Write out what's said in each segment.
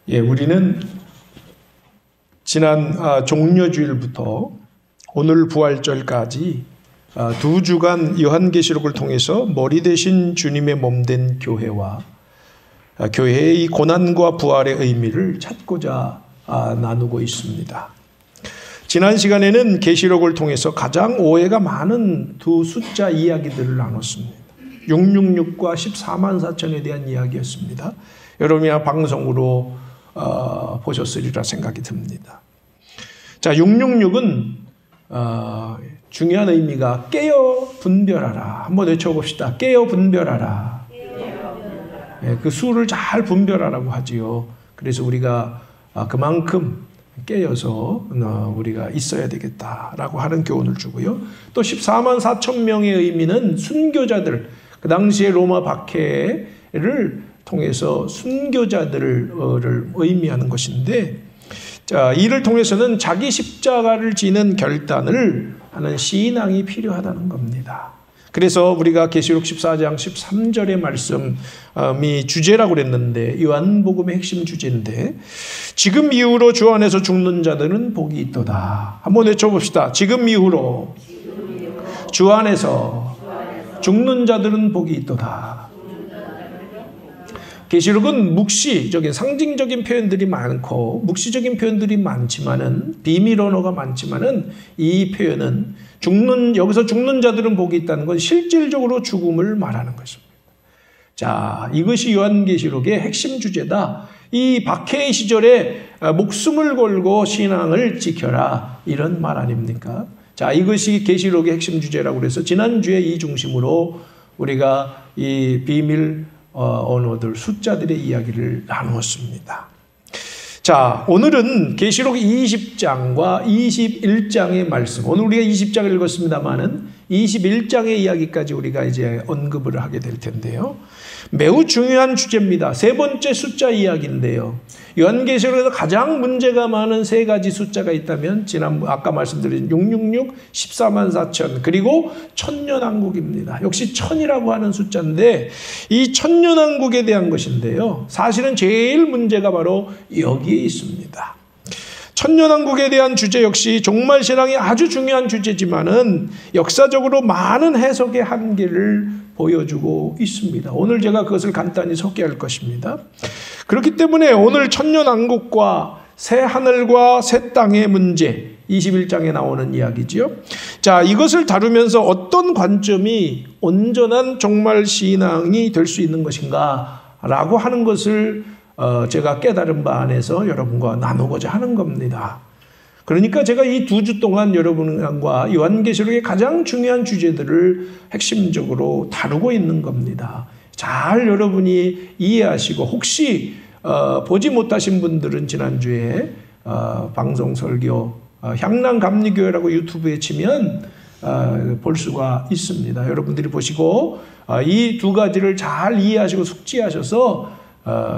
우리는 지난 종려주일부터 오늘 부활절까지 2주간 요한계시록을 통해서 머리 대신 주님의 몸된 교회와 교회의 이 고난과 부활의 의미를 찾고자 나누고 있습니다. 지난 시간에는 계시록을 통해서 가장 오해가 많은 두 숫자 이야기들을 나눴습니다. 666과 14만 4천에 대한 이야기였습니다. 여러분이 방송으로 보셨으리라 생각이 듭니다. 자, 666은 중요한 의미가 깨어 분별하라. 한번 외쳐봅시다. 깨어 분별하라. 그 수를 잘 분별하라고 하지요. 그래서 우리가 그만큼 깨어서 우리가 있어야 되겠다라고 하는 교훈을 주고요. 또 14만 4천 명의 의미는 순교자들, 그 당시에 로마 박해를 통해서 순교자들을 의미하는 것인데, 자, 이를 통해서는 자기 십자가를 지는 결단을 하는 신앙이 필요하다는 겁니다. 그래서 우리가 계시록 14장 13절의 말씀이 주제라고 그랬는데, 요한복음의 핵심 주제인데, 지금 이후로 주 안에서 죽는 자들은 복이 있도다. 한번 외쳐봅시다. 지금 이후로 주 안에서 죽는 자들은 복이 있도다. 계시록은 묵시적인 상징적인 표현들이 많고 묵시적인 표현들이 많지만은 비밀 언어가 많지만은 이 표현은 여기서 죽는 자들은 복이 있다는 건 실질적으로 죽음을 말하는 것입니다. 자, 이것이 요한계시록의 핵심 주제다. 이 박해의 시절에 목숨을 걸고 신앙을 지켜라, 이런 말 아닙니까? 자, 이것이 계시록의 핵심 주제라고 그래서 지난주에 이 중심으로 우리가 이 비밀 언어들, 숫자들의 이야기를 나누었습니다. 자, 오늘은 계시록 20장과 21장의 말씀, 오늘 우리가 20장을 읽었습니다만은 21장의 이야기까지 우리가 이제 언급을 하게 될 텐데요. 매우 중요한 주제입니다. 세 번째 숫자 이야기인데요. 요한계시록에서 가장 문제가 많은 세 가지 숫자가 있다면 아까 말씀드린 666, 14만 4천, 그리고 천년왕국입니다. 역시 천이라고 하는 숫자인데 이 천년왕국에 대한 것인데요. 사실은 제일 문제가 바로 여기에 있습니다. 천년왕국에 대한 주제 역시 종말신앙이 아주 중요한 주제지만은 역사적으로 많은 해석의 한계를 보여주고 있습니다. 오늘 제가 그것을 간단히 소개할 것입니다. 그렇기 때문에 오늘 천년왕국과 새 하늘과 새 땅의 문제, 21장에 나오는 이야기지요. 자, 이것을 다루면서 어떤 관점이 온전한 종말신앙이 될 수 있는 것인가 라고 하는 것을 제가 깨달은 바 안에서 여러분과 나누고자 하는 겁니다. 그러니까 제가 이 2주 동안 여러분과 요한계시록의 가장 중요한 주제들을 핵심적으로 다루고 있는 겁니다. 잘 여러분이 이해하시고, 혹시 보지 못하신 분들은 지난주에 방송 설교 향남감리교회라고 유튜브에 치면 볼 수가 있습니다. 여러분들이 보시고 이 두 가지를 잘 이해하시고 숙지하셔서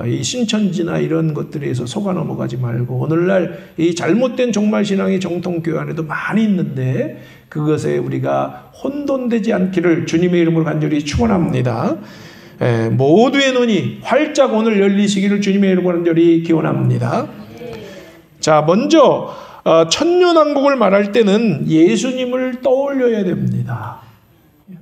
이 신천지나 이런 것들에서 속아 넘어가지 말고, 오늘날 이 잘못된 종말신앙의 정통교회 안에도 많이 있는데 그것에 우리가 혼돈되지 않기를 주님의 이름으로 간절히 축원합니다. 모두의 눈이 활짝 오늘 열리시기를 주님의 이름으로 간절히 기원합니다. 자, 먼저 천년왕국을 말할 때는 예수님을 떠올려야 됩니다.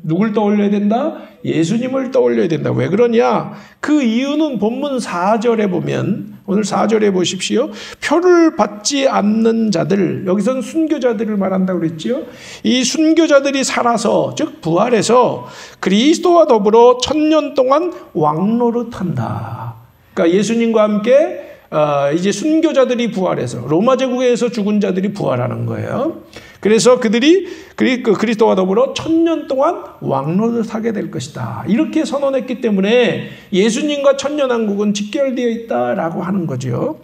누굴 떠올려야 된다? 예수님을 떠올려야 된다. 왜 그러냐? 그 이유는 본문 4절에 보면, 오늘 4절에 보십시오. 표를 받지 않는 자들, 여기서는 순교자들을 말한다고 그랬지요. 이 순교자들이 살아서, 즉 부활해서 그리스도와 더불어 1000년 동안 왕노릇한다. 그러니까 예수님과 함께 이제 순교자들이 부활해서 로마 제국에서 죽은 자들이 부활하는 거예요. 그래서 그들이 그리스도와 더불어 1000년 동안 왕노릇하게 될 것이다. 이렇게 선언했기 때문에 예수님과 천년왕국은 직결되어 있다라고 하는 거죠.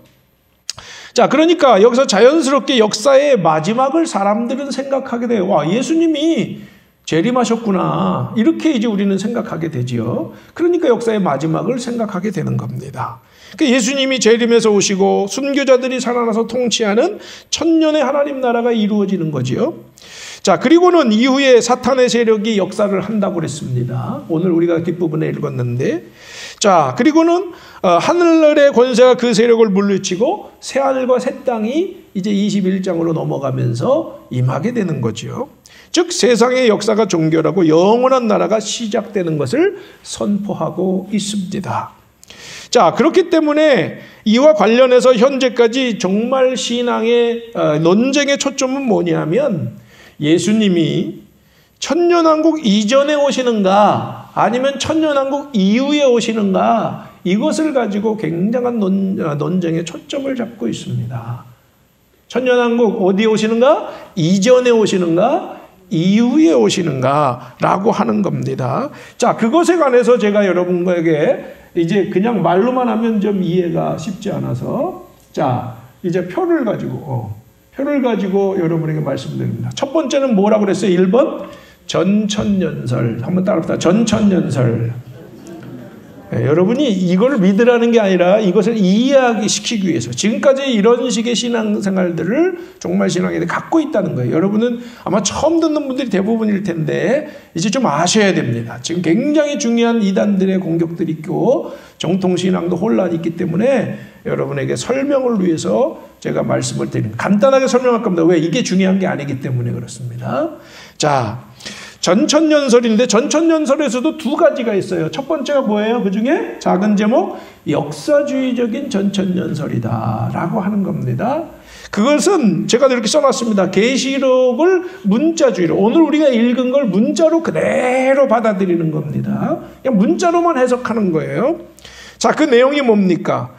자, 그러니까 여기서 자연스럽게 역사의 마지막을 사람들은 생각하게 돼요. 와, 예수님이 재림하셨구나. 이렇게 이제 우리는 생각하게 되지요. 그러니까 역사의 마지막을 생각하게 되는 겁니다. 그러니까 예수님이 재림해서 오시고 순교자들이 살아나서 통치하는 천년의 하나님 나라가 이루어지는 거지요. 자, 그리고는 이후에 사탄의 세력이 역사를 한다고 그랬습니다. 오늘 우리가 뒷부분에 읽었는데, 자, 그리고는 하늘의 권세가 그 세력을 물리치고 새하늘과 새 땅이 이제 21장으로 넘어가면서 임하게 되는 거죠. 즉 세상의 역사가 종결하고 영원한 나라가 시작되는 것을 선포하고 있습니다. 자, 그렇기 때문에 이와 관련해서 현재까지 정말 신앙의 논쟁의 초점은 뭐냐면 예수님이 천년왕국 이전에 오시는가 아니면 천년왕국 이후에 오시는가, 이것을 가지고 굉장한 논쟁의 초점을 잡고 있습니다. 천년왕국 어디에 오시는가? 이전에 오시는가? 이후에 오시는가? 라고 하는 겁니다. 자, 그것에 관해서 제가 여러분에게 이제 그냥 말로만 하면 좀 이해가 쉽지 않아서, 자, 이제 표를 가지고 여러분에게 말씀드립니다. 첫 번째는 뭐라고 그랬어요? 1번 전천년설. 한번 따라합시다. 전천년설. 네, 여러분이 이걸 믿으라는 게 아니라 이것을 이해하기 시키기 위해서 지금까지 이런 식의 신앙생활들을 정말 신앙에 갖고 있다는 거예요. 여러분은 아마 처음 듣는 분들이 대부분일 텐데 이제 좀 아셔야 됩니다. 지금 굉장히 중요한 이단들의 공격들이 있고 정통신앙도 혼란이 있기 때문에 여러분에게 설명을 위해서 제가 말씀을 드립니다. 간단하게 설명할 겁니다. 왜? 이게 중요한 게 아니기 때문에 그렇습니다. 자, 전천년설인데 전천년설에서도 두 가지가 있어요. 첫 번째가 뭐예요? 그 중에 작은 제목, 역사주의적인 전천년설이다 라고 하는 겁니다. 그것은 제가 이렇게 써놨습니다. 계시록을 문자주의로, 오늘 우리가 읽은 걸 문자로 그대로 받아들이는 겁니다. 그냥 문자로만 해석하는 거예요. 자, 그 내용이 뭡니까?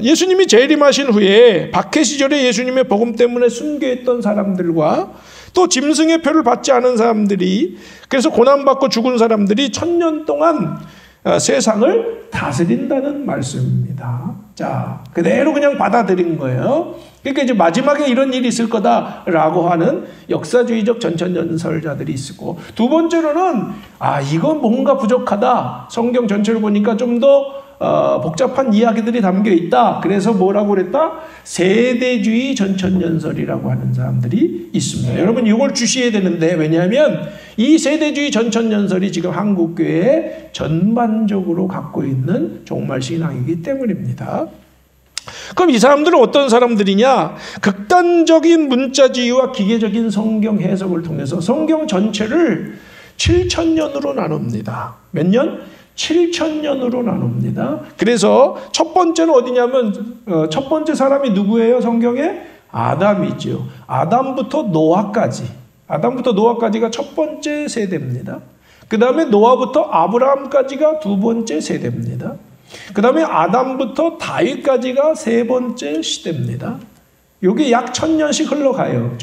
예수님이 재림하신 후에 박해 시절에 예수님의 복음 때문에 순교했던 사람들과 또 짐승의 표를 받지 않은 사람들이, 그래서 고난받고 죽은 사람들이 1000년 동안 세상을 다스린다는 말씀입니다. 자, 그대로 그냥 받아들인 거예요. 그러니까 이제 마지막에 이런 일이 있을 거다라고 하는 역사주의적 전천년설자들이 있고, 두 번째로는 이건 뭔가 부족하다. 성경 전체를 보니까 좀 더 복잡한 이야기들이 담겨 있다. 그래서 뭐라고 그랬다? 세대주의 전천년설이라고 하는 사람들이 있습니다. 여러분 이걸 주시해야 되는데, 왜냐하면 이 세대주의 전천년설이 지금 한국교회에 전반적으로 갖고 있는 종말 신앙이기 때문입니다. 그럼 이 사람들은 어떤 사람들이냐? 극단적인 문자주의와 기계적인 성경 해석을 통해서 성경 전체를 7000년으로 나눕니다. 몇 년? 7000년으로 나눕니다. 그래서 첫 번째는 어디냐면 첫 번째 사람이 누구예요? 성경에? 아담이죠. 아담부터 노아까지가 첫 번째 세대입니다. 그 다음에 노아부터 아브라함까지가 두 번째 세대입니다. 그 다음에 아담부터 다윗까지가 세 번째 시대입니다. 이게 약 1000년씩 흘러가요.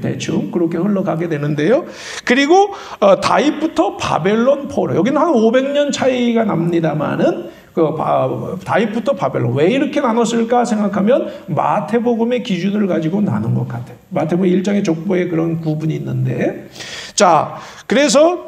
대충 그렇게 흘러가게 되는데요. 그리고 다윗부터 바벨론 포로, 여기는 한 500년 차이가 납니다만은 다윗부터 바벨론, 왜 이렇게 나눴을까 생각하면 마태복음의 기준을 가지고 나눈 것 같아요. 마태복음 1장의 족보에 그런 구분이 있는데, 자, 그래서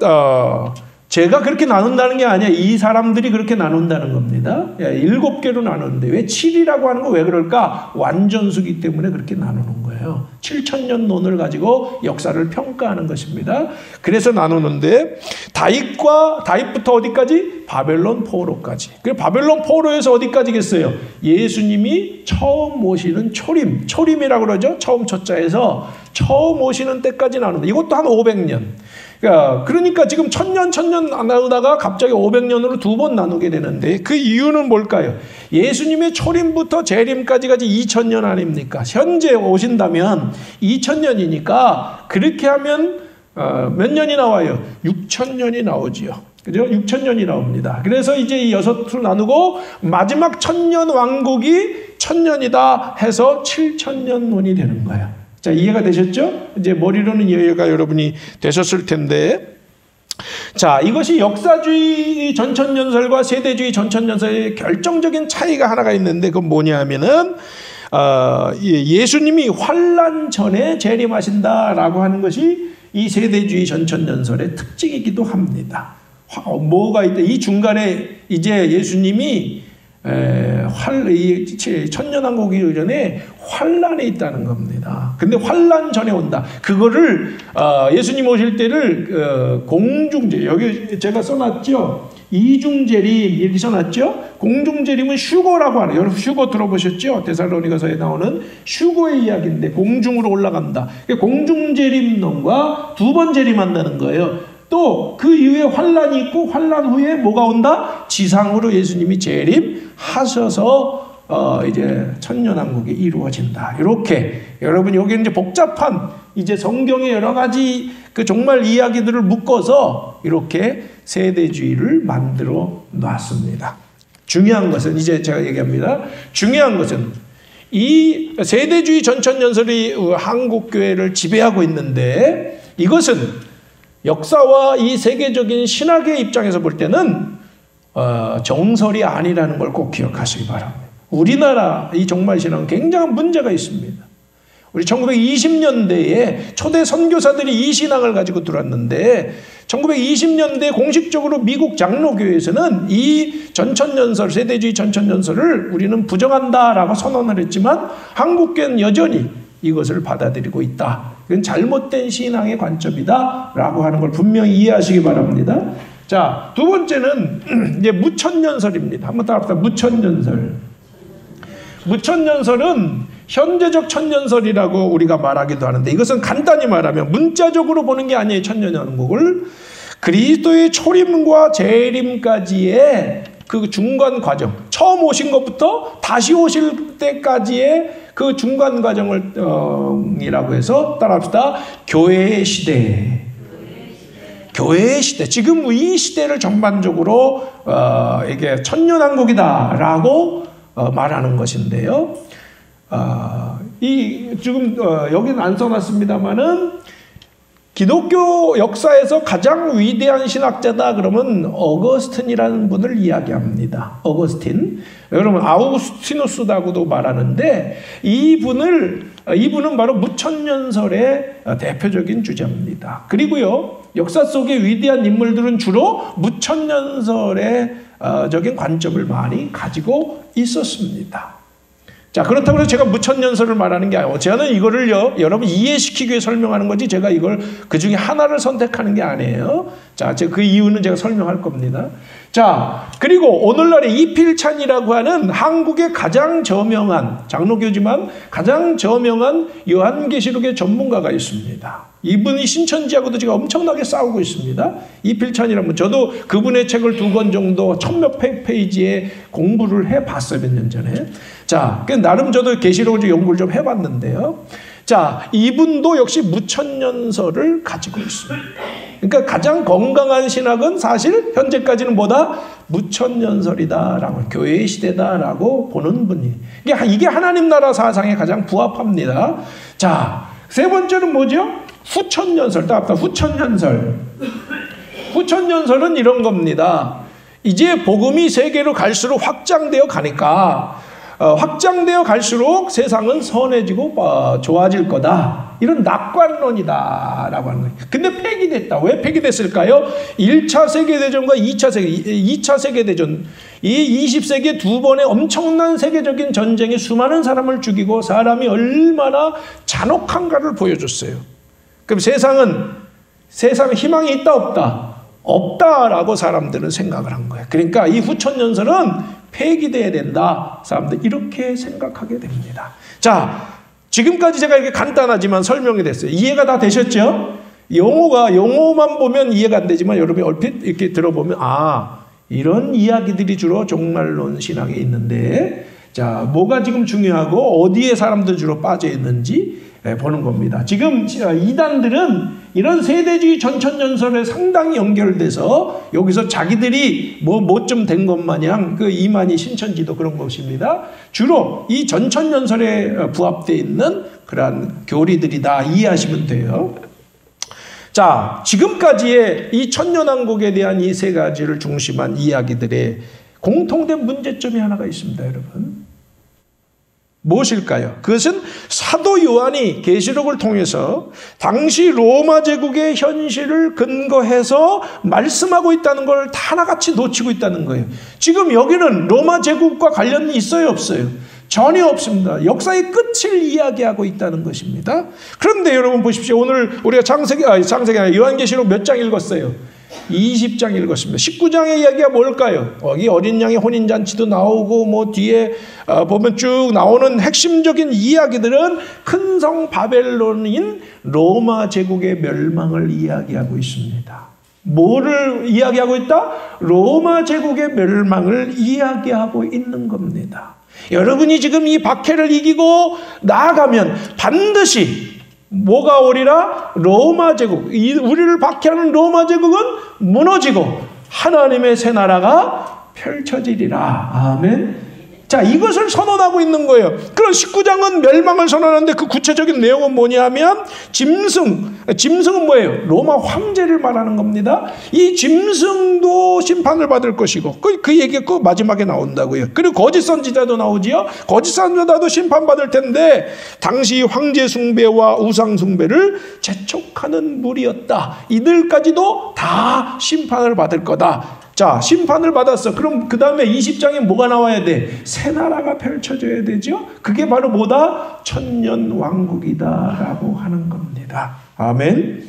제가 그렇게 나눈다는 게 아니야. 이 사람들이 그렇게 나눈다는 겁니다. 7개로 나누는데 왜 7이라고 하는 거 왜 그럴까? 완전수기 때문에 그렇게 나누는 거예요. 7000년론을 가지고 역사를 평가하는 것입니다. 그래서 나누는데 다윗부터 어디까지? 바벨론 포로까지. 그리고 바벨론 포로에서 어디까지겠어요? 예수님이 처음 오시는 초림이라고 그러죠. 처음 초자에서 처음 오시는 때까지 나누는데 이것도 한 500년. 그러니까 지금 1000년 나누다가 갑자기 500년으로 두 번 나누게 되는데, 그 이유는 뭘까요? 예수님의 초림부터 재림까지가 2000년 아닙니까? 현재 오신다면 2000년이니까 그렇게 하면 몇 년이 나와요? 6000년이 나오지요. 그죠? 6000년이 나옵니다. 그래서 이제 이 6으로 나누고 마지막 1000년 왕국이 1000년이다 해서 7000년론이 되는 거예요. 자, 이해가 되셨죠? 이제 머리로는 이해가 여러분이 되셨을 텐데, 자, 이것이 역사주의 전천년설과 세대주의 전천년설의 결정적인 차이가 하나가 있는데, 그건 뭐냐면은 예수님이 환난 전에 재림하신다라고 하는 것이 이 세대주의 전천년설의 특징이기도 합니다. 뭐가 있다? 이 중간에 이제 예수님이 천년왕국이 전에 환란에 있다는 겁니다. 근데 환란 전에 온다. 그거를 예수님 오실 때를 공중제, 여기 제가 써놨죠. 이중재림 이렇게 써놨죠. 공중재림은 슈거라고 하는, 여러분 슈거 들어보셨죠? 데살로니가서에 나오는 슈거의 이야기인데 공중으로 올라간다. 공중재림론과 두 번 재림한다는 거예요. 또 그 이후에 환란이 있고 환란 후에 뭐가 온다? 지상으로 예수님이 재림하셔서 이제 천년왕국이 이루어진다. 이렇게 여러분 여기 이제 복잡한 이제 성경의 여러 가지 그 정말 이야기들을 묶어서 이렇게 세대주의를 만들어 놨습니다. 중요한 것은 이제 제가 얘기합니다. 중요한 것은 이 세대주의 전천연설이 한국 교회를 지배하고 있는데 이것은 역사와 이 세계적인 신학의 입장에서 볼 때는 정설이 아니라는 걸 꼭 기억하시기 바랍니다. 우리나라 이 종말신앙은 굉장한 문제가 있습니다. 우리 1920년대에 초대 선교사들이 이 신앙을 가지고 들어왔는데 1920년대 공식적으로 미국 장로교회에서는 이 전천연설, 세대주의 전천연설을 우리는 부정한다라고 선언을 했지만 한국교회는 여전히 이것을 받아들이고 있다. 이건 잘못된 신앙의 관점이다라고 하는 걸 분명히 이해하시기 바랍니다. 자, 두 번째는 이제 무천연설입니다. 한번 따라합시다. 무천연설. 무천연설은 현재적 천년설이라고 우리가 말하기도 하는데 이것은 간단히 말하면 문자적으로 보는 게 아니에요. 천년왕국을 그리스도의 초림과 재림까지의 그 중간 과정, 처음 오신 것부터 다시 오실 때까지의 그 중간 과정을 이라고 해서 따라합시다. 교회의 시대. 교회의 시대. 지금 이 시대를 전반적으로 이게 천년왕국이다라고 말하는 것인데요. 지금 여기는 안 써놨습니다만은 기독교 역사에서 가장 위대한 신학자다 그러면 어거스틴이라는 분을 이야기합니다. 어거스틴. 여러분 아우구스티누스라고도 말하는데 이분은 바로 무천년설의 대표적인 주자입니다. 그리고요 역사 속의 위대한 인물들은 주로 무천년설의 적인 관점을 많이 가지고 있었습니다. 자, 그렇다고 해서 제가 무천년설을 말하는 게 아니고 저는 이거를요 여러분 이해시키기 위해 설명하는 거지 제가 이걸 그 중에 하나를 선택하는 게 아니에요. 자, 그 이유는 제가 설명할 겁니다. 자, 그리고 오늘날에 이필찬이라고 하는 한국의 가장 저명한 장로교지만 가장 저명한 요한계시록의 전문가가 있습니다. 이분이 신천지하고도 지금 엄청나게 싸우고 있습니다. 이필찬이라면 저도 그분의 책을 2권 정도 1000몇 페이지의 공부를 해봤어요. 몇 년 전에. 자, 나름 저도 계시록을 좀 연구를 좀 해봤는데요. 자, 이분도 역시 무천년설을 가지고 있습니다. 그러니까 가장 건강한 신학은 사실 현재까지는 뭐다? 무천년설이다라고, 교회의 시대다라고 보는 분이. 이게 하나님 나라 사상에 가장 부합합니다. 자, 세 번째는 뭐죠? 후천년설. 따라합시다. 후천년설. 후천년설은 이런 겁니다. 이제 복음이 세계로 갈수록 확장되어 가니까 확장되어 갈수록 세상은 선해지고 좋아질 거다. 이런 낙관론이다라고 하는 거예요. 근데 폐기됐다. 왜 폐기됐을까요? 1차 세계대전과 2차 세계대전, 이 20세기에 2번의 엄청난 세계적인 전쟁이 수많은 사람을 죽이고 사람이 얼마나 잔혹한가를 보여줬어요. 그럼 세상에 희망이 있다 없다? 없다라고 사람들은 생각을 한 거예요. 그러니까 이 후천년설은 폐기돼야 된다. 사람들 이렇게 생각하게 됩니다. 자, 지금까지 제가 이렇게 간단하지만 설명이 됐어요. 이해가 다 되셨죠? 용어만 보면 이해가 안 되지만 여러분이 얼핏 이렇게 들어보면 이런 이야기들이 주로 종말론 신학에 있는데 자, 뭐가 지금 중요하고 어디에 사람들 주로 빠져 있는지 보는 겁니다. 지금 이단들은 이런 세대주의 전천연설에 상당히 연결돼서 여기서 자기들이 뭐좀 된 것 마냥 그 이만희 신천지도 그런 것입니다. 주로 이 전천연설에 부합되어 있는 그러한 교리들이다 이해하시면 돼요. 자, 지금까지의 이 천년왕국에 대한 이 세 가지를 중심한 이야기들의 공통된 문제점이 하나가 있습니다, 여러분. 무엇일까요? 그것은 사도 요한이 계시록을 통해서 당시 로마 제국의 현실을 근거해서 말씀하고 있다는 걸 하나같이 놓치고 있다는 거예요. 지금 여기는 로마 제국과 관련이 있어요, 없어요? 전혀 없습니다. 역사의 끝을 이야기하고 있다는 것입니다. 그런데 여러분 보십시오. 오늘 우리가 요한계시록 몇 장 읽었어요? 20장 읽었습니다. 19장의 이야기가 뭘까요? 여기 어린 양의 혼인잔치도 나오고 뭐 뒤에 보면 쭉 나오는 핵심적인 이야기들은 큰 성 바벨론인 로마 제국의 멸망을 이야기하고 있습니다. 뭐를 이야기하고 있다? 로마 제국의 멸망을 이야기하고 있는 겁니다. 여러분이 지금 이 박해를 이기고 나아가면 반드시 뭐가 오리라? 로마 제국, 우리를 박해하는 로마 제국은 무너지고 하나님의 새 나라가 펼쳐지리라. 아멘. 자, 이것을 선언하고 있는 거예요. 그럼 19장은 멸망을 선언하는데 그 구체적인 내용은 뭐냐면 짐승은 뭐예요? 로마 황제를 말하는 겁니다. 이 짐승도 심판을 받을 것이고 그 얘기가 그 마지막에 나온다고요. 그리고 거짓 선지자도 나오지요. 거짓 선지자도 심판받을 텐데 당시 황제 숭배와 우상 숭배를 재촉하는 무리였다. 이들까지도 다 심판을 받을 거다. 자, 심판을 받았어. 그럼 그 다음에 20장에 뭐가 나와야 돼? 새 나라가 펼쳐져야 되죠. 그게 바로 뭐다? 천년 왕국이다라고 하는 겁니다. 아멘.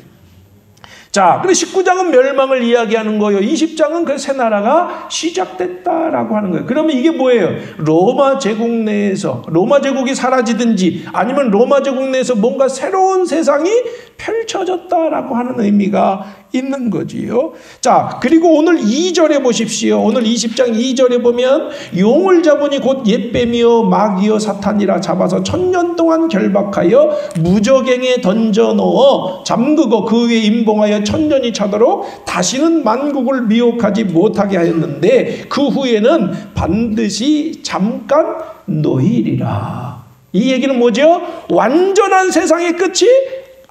자, 그리고 19장은 멸망을 이야기하는 거예요. 20장은 그 새 나라가 시작됐다라고 하는 거예요. 그러면 이게 뭐예요? 로마 제국 내에서 로마 제국이 사라지든지 아니면 로마 제국 내에서 뭔가 새로운 세상이 펼쳐졌다라고 하는 의미가 있는 거지요. 자, 그리고 오늘 2절에 보십시오. 오늘 20장 2절에 보면 용을 잡으니 곧 옛뱀이요 마귀요 사탄이라 잡아서 1000년 동안 결박하여 무저갱에 던져 넣어 잠그고 그 위에 임봉하여 1000년이 차도록 다시는 만국을 미혹하지 못하게 하였는데 그 후에는 반드시 잠깐 노이리라. 이 얘기는 뭐죠? 완전한 세상의 끝이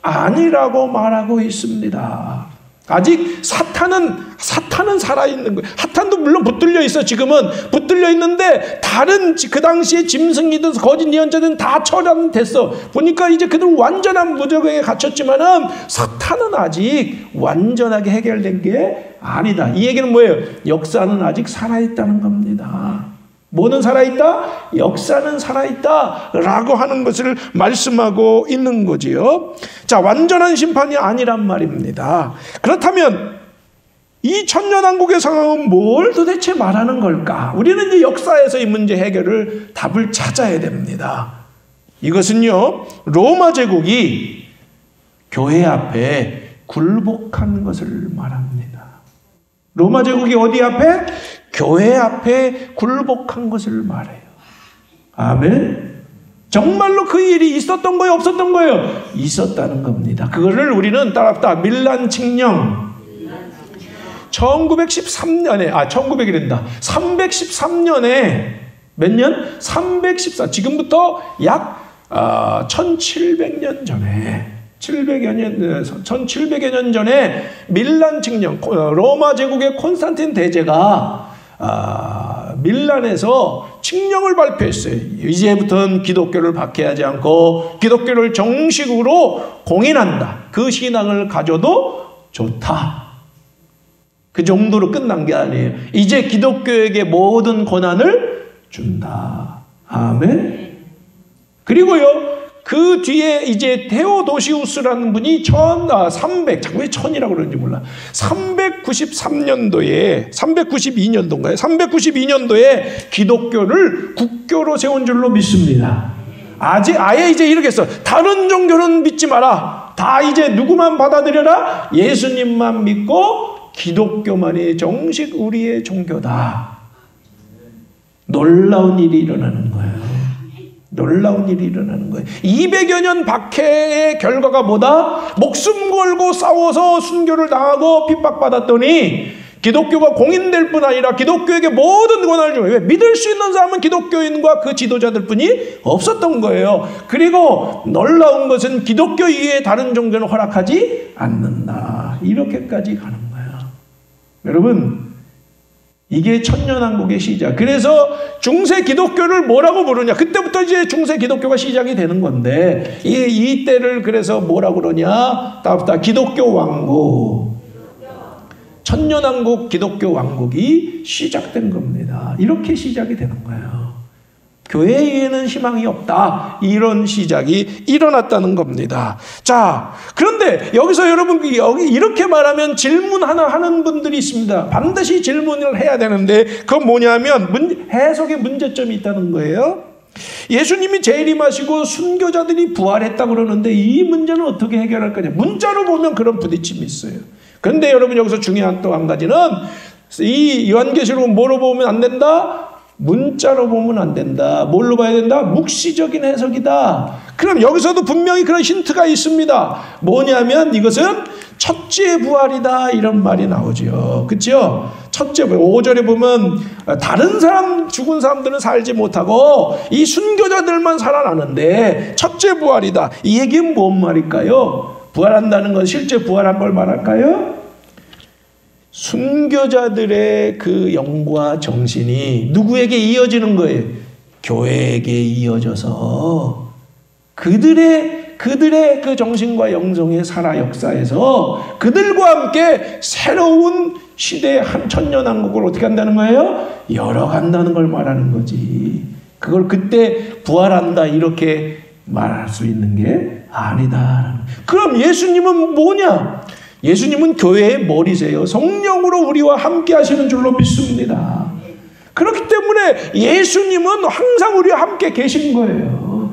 아니라고 말하고 있습니다. 아직 사탄은 살아있는 거예요. 사탄도 물론 붙들려 있어. 지금은 붙들려 있는데 다른 그 당시에 짐승이든 거짓 예언자든 다 처단됐어. 보니까 이제 그들 완전한 무저갱에 갇혔지만은 사탄은 아직 완전하게 해결된 게 아니다. 이 얘기는 뭐예요? 역사는 아직 살아있다는 겁니다. 뭐는 살아있다? 역사는 살아있다 라고 하는 것을 말씀하고 있는 거지요. 자, 완전한 심판이 아니란 말입니다. 그렇다면 이 천년왕국의 상황은 뭘 도대체 말하는 걸까? 우리는 이제 역사에서 이 문제 해결을 답을 찾아야 됩니다. 이것은요, 로마 제국이 교회 앞에 굴복한 것을 말합니다. 로마 제국이 어디 앞에? 교회 앞에 굴복한 것을 말해요. 아멘. 정말로 그 일이 있었던 거예요? 없었던 거예요? 있었다는 겁니다. 그거를 우리는 따라합다. 밀란 칙령. 1913년에 313년에 몇 년? 314. 지금부터 약 1700년 전에 1700여 년 전에 밀란 칙령, 로마 제국의 콘스탄틴 대제가 밀란에서 칙령을 발표했어요. 이제부터는 기독교를 박해하지 않고 기독교를 정식으로 공인한다. 그 신앙을 가져도 좋다. 그 정도로 끝난 게 아니에요. 이제 기독교에게 모든 권한을 준다. 아멘. 그리고요, 그 뒤에 이제 테오도시우스라는 분이 392년도에 392년도에 기독교를 국교로 세운 줄로 믿습니다. 아예 이제 이렇게 했어. 다른 종교는 믿지 마라. 다 이제 누구만 받아들여라? 예수님만 믿고 기독교만이 정식 우리의 종교다. 놀라운 일이 일어나는 거예요. 놀라운 일이 일어나는 거예요. 200여 년 박해의 결과가 뭐다? 목숨 걸고 싸워서 순교를 당하고 핍박받았더니 기독교가 공인될 뿐 아니라 기독교에게 모든 권한을 주고, 왜? 믿을 수 있는 사람은 기독교인과 그 지도자들 뿐이 없었던 거예요. 그리고 놀라운 것은 기독교 이외에 다른 종교는 허락하지 않는다. 이렇게까지 가는 거예요. 여러분, 이게 천년왕국의 시작. 그래서 중세 기독교를 뭐라고 부르냐? 그때부터 이제 중세 기독교가 시작이 되는 건데, 이 때를 그래서 뭐라고 그러냐? 따뜻한 기독교 왕국. 천년왕국 기독교 왕국이 시작된 겁니다. 이렇게 시작이 되는 거예요. 교회에는 희망이 없다. 이런 시작이 일어났다는 겁니다. 자, 그런데 여기서 여러분 여기 이렇게 말하면 질문 하나 하는 분들이 있습니다. 반드시 질문을 해야 되는데 그건 뭐냐면 해석에 문제점이 있다는 거예요. 예수님이 재림하시고 순교자들이 부활했다 그러는데 이 문제는 어떻게 해결할 거냐. 문자로 보면 그런 부딪힘이 있어요. 그런데 여러분 여기서 중요한 또 한 가지는 이 요한계시록 뭐로 보면 안 된다? 문자로 보면 안 된다. 뭘로 봐야 된다? 묵시적인 해석이다. 그럼 여기서도 분명히 그런 힌트가 있습니다. 뭐냐면 이것은 첫째 부활이다 이런 말이 나오죠. 그렇죠? 첫째 부활. 5절에 보면 다른 사람 죽은 사람들은 살지 못하고 이 순교자들만 살아나는데 첫째 부활이다. 이 얘기는 뭔 말일까요? 부활한다는 건 실제 부활한 걸 말할까요? 순교자들의 그 영과 정신이 누구에게 이어지는 거예요? 교회에게 이어져서 그들의 그 정신과 영성의 살아 역사에서 그들과 함께 새로운 시대의 한 천년왕국을 어떻게 한다는 거예요? 열어간다는 걸 말하는 거지. 그걸 그때 부활한다 이렇게 말할 수 있는 게 아니다. 그럼 예수님은 뭐냐? 예수님은 교회의 머리세요. 성령으로 우리와 함께 하시는 줄로 믿습니다. 그렇기 때문에 예수님은 항상 우리와 함께 계신 거예요.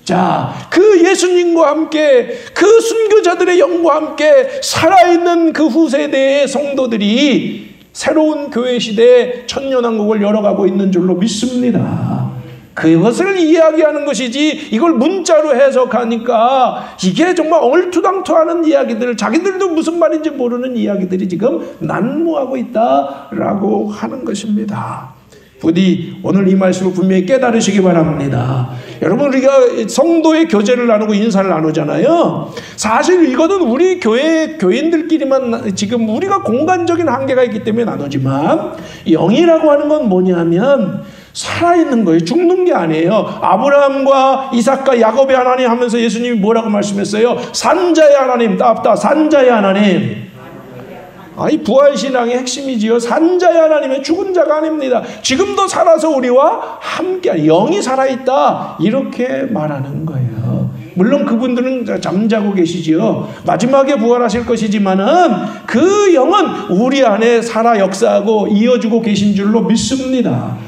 자, 그 예수님과 함께 그 순교자들의 영과 함께 살아있는 그 후세대의 성도들이 새로운 교회 시대에 천년왕국을 열어가고 있는 줄로 믿습니다. 그것을 이야기하는 것이지 이걸 문자로 해석하니까 이게 정말 얼토당토하는 이야기들, 자기들도 무슨 말인지 모르는 이야기들이 지금 난무하고 있다라고 하는 것입니다. 부디 오늘 이 말씀을 분명히 깨달으시기 바랍니다. 여러분 우리가 성도의 교제를 나누고 인사를 나누잖아요. 사실 이거는 우리 교인들끼리만 지금 우리가 공간적인 한계가 있기 때문에 나누지만 영이라고 하는 건 뭐냐면 살아있는 거예요. 죽는 게 아니에요. 아브라함과 이삭과 야곱의 하나님 하면서 예수님이 뭐라고 말씀했어요? 산자의 하나님, 따뜻하 산자의 하나님. 이 부활신앙의 핵심이지요. 산자의 하나님의 죽은 자가 아닙니다. 지금도 살아서 우리와 함께 영이 살아있다 이렇게 말하는 거예요. 물론 그분들은 잠자고 계시지요. 마지막에 부활하실 것이지만은 그 영은 우리 안에 살아 역사하고 이어주고 계신 줄로 믿습니다.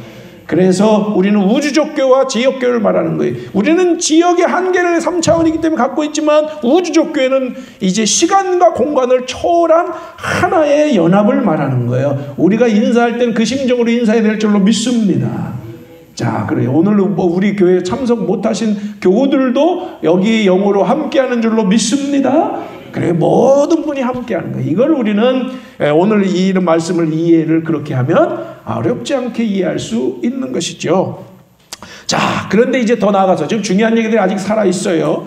그래서 우리는 우주적 교회와 지역 교회를 말하는 거예요. 우리는 지역의 한계를 3차원이기 때문에 갖고 있지만 우주적 교회는 이제 시간과 공간을 초월한 하나의 연합을 말하는 거예요. 우리가 인사할 때는 그 심정으로 인사해야 될 줄로 믿습니다. 자, 그래요. 오늘 우리 교회에 참석 못하신 교우들도 여기 영으로 함께하는 줄로 믿습니다. 그래, 모든 분이 함께하는 거예요. 이걸 우리는 오늘 이 말씀을 이해를 그렇게 하면 어렵지 않게 이해할 수 있는 것이죠. 자, 그런데 이제 더 나아가서 지금 중요한 얘기들이 아직 살아있어요.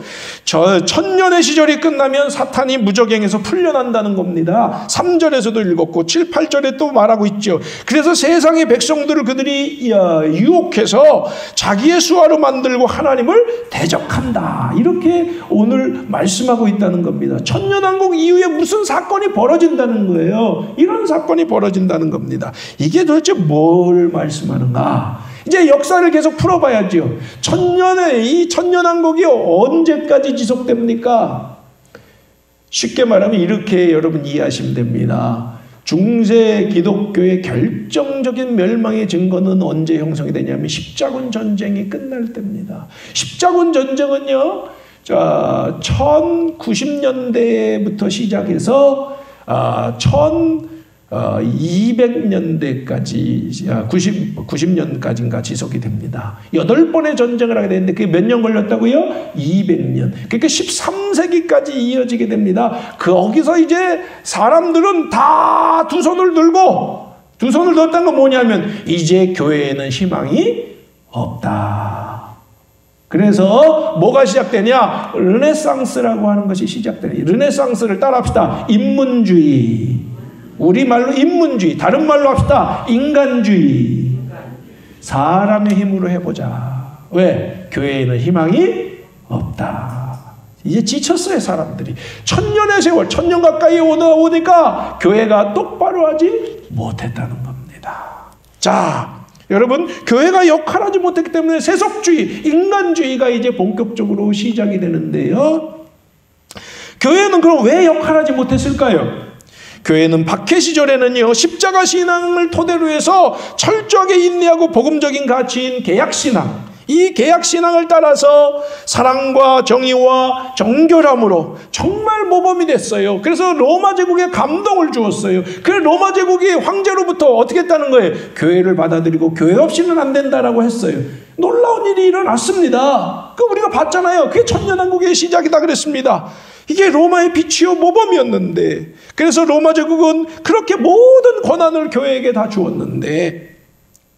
천년의 시절이 끝나면 사탄이 무적행에서 풀려난다는 겁니다. 3절에서도 읽었고 7, 8절에 또 말하고 있죠. 그래서 세상의 백성들을 그들이 유혹해서 자기의 수하로 만들고 하나님을 대적한다. 이렇게 오늘 말씀하고 있다는 겁니다. 천년왕국 이후에 무슨 사건이 벌어진다는 거예요. 이런 사건이 벌어진다는 겁니다. 이게 도대체 뭘 말씀하는가? 이제 역사를 계속 풀어봐야죠. 이 천년왕국이 언제까지 지속됩니까? 쉽게 말하면 이렇게 여러분 이해하시면 됩니다. 중세 기독교의 결정적인 멸망의 증거는 언제 형성이 되냐면 십자군 전쟁이 끝날 때입니다. 십자군 전쟁은요, 1090년대부터 시작해서 200년대까지 90년까지인가 지속이 됩니다. 8번의 전쟁을 하게 되는데 그게 몇 년 걸렸다고요? 200년. 그러니까 13세기까지 이어지게 됩니다. 거기서 이제 사람들은 다 두 손을 들었다는 건 뭐냐면 이제 교회에는 희망이 없다. 그래서 뭐가 시작되냐? 르네상스라고 하는 것이 시작되냐. 르네상스를 따라합시다. 인문주의. 우리말로 인문주의, 다른 말로 합시다. 인간주의. 사람의 힘으로 해보자. 왜? 교회에는 희망이 없다. 이제 지쳤어요, 사람들이. 천년의 세월, 천년 가까이 오니까 교회가 똑바로 하지 못했다는 겁니다. 자, 여러분, 교회가 역할하지 못했기 때문에 세속주의, 인간주의가 이제 본격적으로 시작이 되는데요. 교회는 그럼 왜 역할하지 못했을까요? 교회는 박해 시절에는요, 십자가 신앙을 토대로 해서 철저하게 인내하고 복음적인 가치인 개약신앙, 이 개약신앙을 따라서 사랑과 정의와 정결함으로 정말 모범이 됐어요. 그래서 로마 제국에 감동을 주었어요. 그래서 로마 제국이 황제로부터 어떻게 했다는 거예요? 교회를 받아들이고 교회 없이는 안 된다라고 했어요. 놀라운 일이 일어났습니다. 그 우리가 봤잖아요. 그게 천년왕국의 시작이다 그랬습니다. 이게 로마의 빛이요 모범이었는데, 그래서 로마 제국은 그렇게 모든 권한을 교회에게 다 주었는데,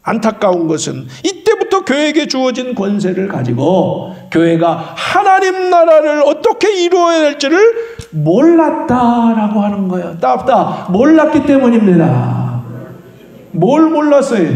안타까운 것은 이때부터 교회에게 주어진 권세를 가지고 교회가 하나님 나라를 어떻게 이루어야 될지를 몰랐다라고 하는 거예요. 따 몰랐기 때문입니다. 뭘 몰랐어요?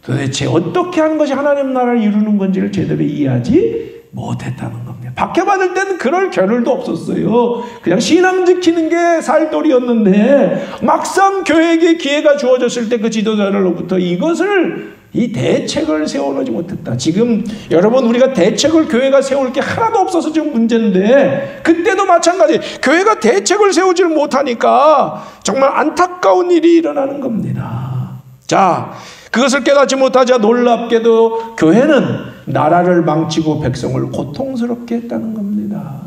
도대체 어떻게 하는 것이 하나님 나라를 이루는 건지를 제대로 이해하지 못했다는 겁니다. 박해받을 때는 그럴 겨를도 없었어요. 그냥 신앙 지키는 게 살돌이었는데, 막상 교회에게 기회가 주어졌을 때 그 지도자들로부터 이 대책을 세워놓지 못했다. 지금 여러분, 우리가 대책을 교회가 세울 게 하나도 없어서 지금 문제인데, 그때도 마찬가지. 교회가 대책을 세우지를 못하니까 정말 안타까운 일이 일어나는 겁니다. 자, 그것을 깨닫지 못하자 놀랍게도 교회는 나라를 망치고 백성을 고통스럽게 했다는 겁니다.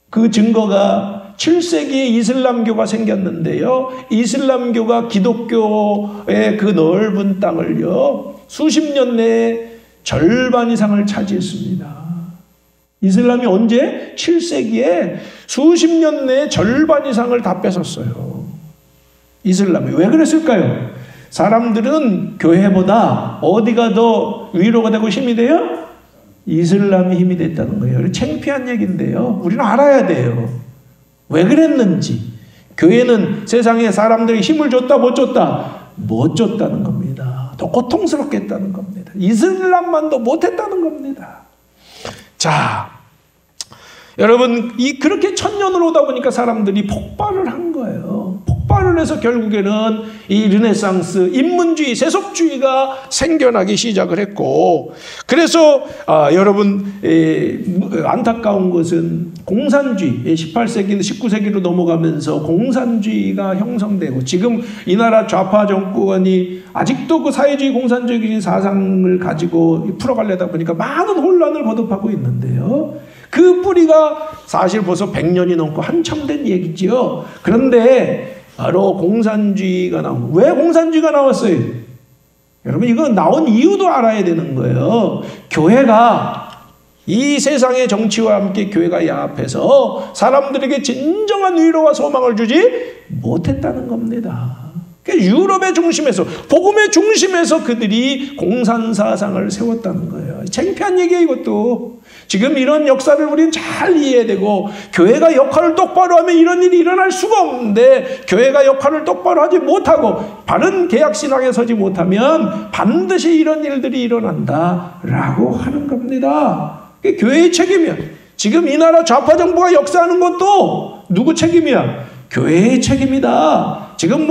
그 증거가 7세기에 이슬람교가 생겼는데요. 이슬람교가 기독교의 그 넓은 땅을요, 수십 년 내에 절반 이상을 차지했습니다. 이슬람이 언제? 7세기에 수십 년 내에 절반 이상을 다 뺏었어요. 이슬람이. 왜 그랬을까요? 사람들은 교회보다 어디가 더 위로가 되고 힘이 돼요? 이슬람이 힘이 됐다는 거예요. 창피한 얘기인데요. 우리는 알아야 돼요. 왜 그랬는지. 교회는 세상에 사람들이 힘을 줬다 못 줬다? 못 줬다는 겁니다. 더 고통스럽게 했다는 겁니다. 이슬람만도 못했다는 겁니다. 자, 여러분, 그렇게 천년을 오다 보니까 사람들이 폭발을 한 거예요. 폭발을 해서 결국에는 이 르네상스, 인문주의, 세속주의가 생겨나기 시작을 했고, 그래서 여러분, 안타까운 것은 공산주의, 18세기, 19세기로 넘어가면서 공산주의가 형성되고, 지금 이 나라 좌파 정권이 아직도 그 사회주의 공산주의 사상을 가지고 풀어가려다 보니까 많은 혼란을 거듭하고 있는데요. 그 뿌리가 사실 벌써 100년이 넘고 한참 된 얘기지요. 그런데 바로 공산주의가 나온, 왜 공산주의가 나왔어요? 여러분, 이거 나온 이유도 알아야 되는 거예요. 교회가 이 세상의 정치와 함께 교회가 야합해서 사람들에게 진정한 위로와 소망을 주지 못했다는 겁니다. 유럽의 중심에서, 복음의 중심에서 그들이 공산사상을 세웠다는 거예요. 창피한 얘기예요, 이것도. 지금 이런 역사를 우리는 잘 이해해야 되고, 교회가 역할을 똑바로 하면 이런 일이 일어날 수가 없는데, 교회가 역할을 똑바로 하지 못하고 바른 개혁신앙에 서지 못하면 반드시 이런 일들이 일어난다라고 하는 겁니다. 그게 교회의 책임이야. 지금 이 나라 좌파 정부가 역사하는 것도 누구 책임이야? 교회의 책임이다. 지금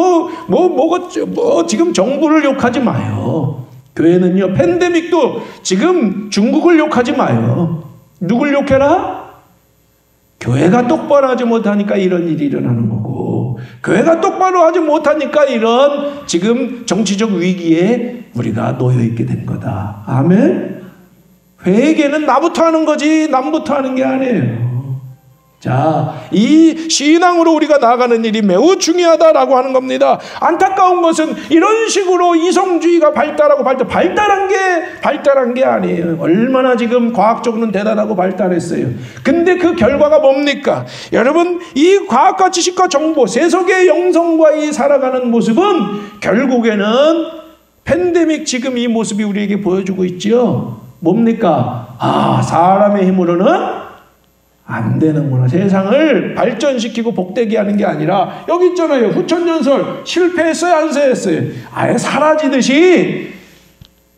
지금 정부를 욕하지 마요. 교회는요, 팬데믹도 지금 중국을 욕하지 마요. 누굴 욕해라? 교회가 똑바로 하지 못하니까 이런 일이 일어나는 거고, 교회가 똑바로 하지 못하니까 이런 지금 정치적 위기에 우리가 놓여있게 된 거다. 아멘? 회개는 나부터 하는 거지 남부터 하는 게 아니에요. 자, 이 신앙으로 우리가 나아가는 일이 매우 중요하다라고 하는 겁니다. 안타까운 것은 이런 식으로 이성주의가 발달한 게 아니에요. 얼마나 지금 과학적으로는 대단하고 발달했어요. 근데 그 결과가 뭡니까? 여러분, 이 과학과 지식과 정보, 세속의 영성과 이 살아가는 모습은 결국에는 팬데믹 지금 이 모습이 우리에게 보여주고 있죠. 뭡니까? 사람의 힘으로는 안 되는구나. 세상을 발전시키고 복되게 하는 게 아니라, 여기 있잖아요. 후천연설 실패했어요, 안 했어요? 아예 사라지듯이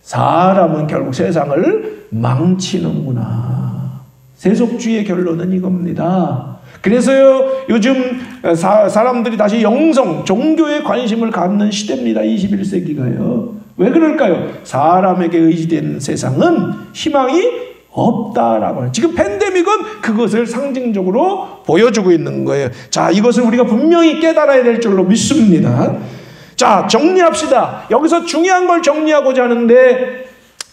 사람은 결국 세상을 망치는구나. 세속주의의 결론은 이겁니다. 그래서요, 요즘 사람들이 다시 영성, 종교에 관심을 갖는 시대입니다. 21세기가요. 왜 그럴까요? 사람에게 의지된 세상은 희망이 없다라고 하는. 지금 팬데믹은 그것을 상징적으로 보여주고 있는 거예요. 자, 이것을 우리가 분명히 깨달아야 될 줄로 믿습니다. 자, 정리합시다. 여기서 중요한 걸 정리하고자 하는데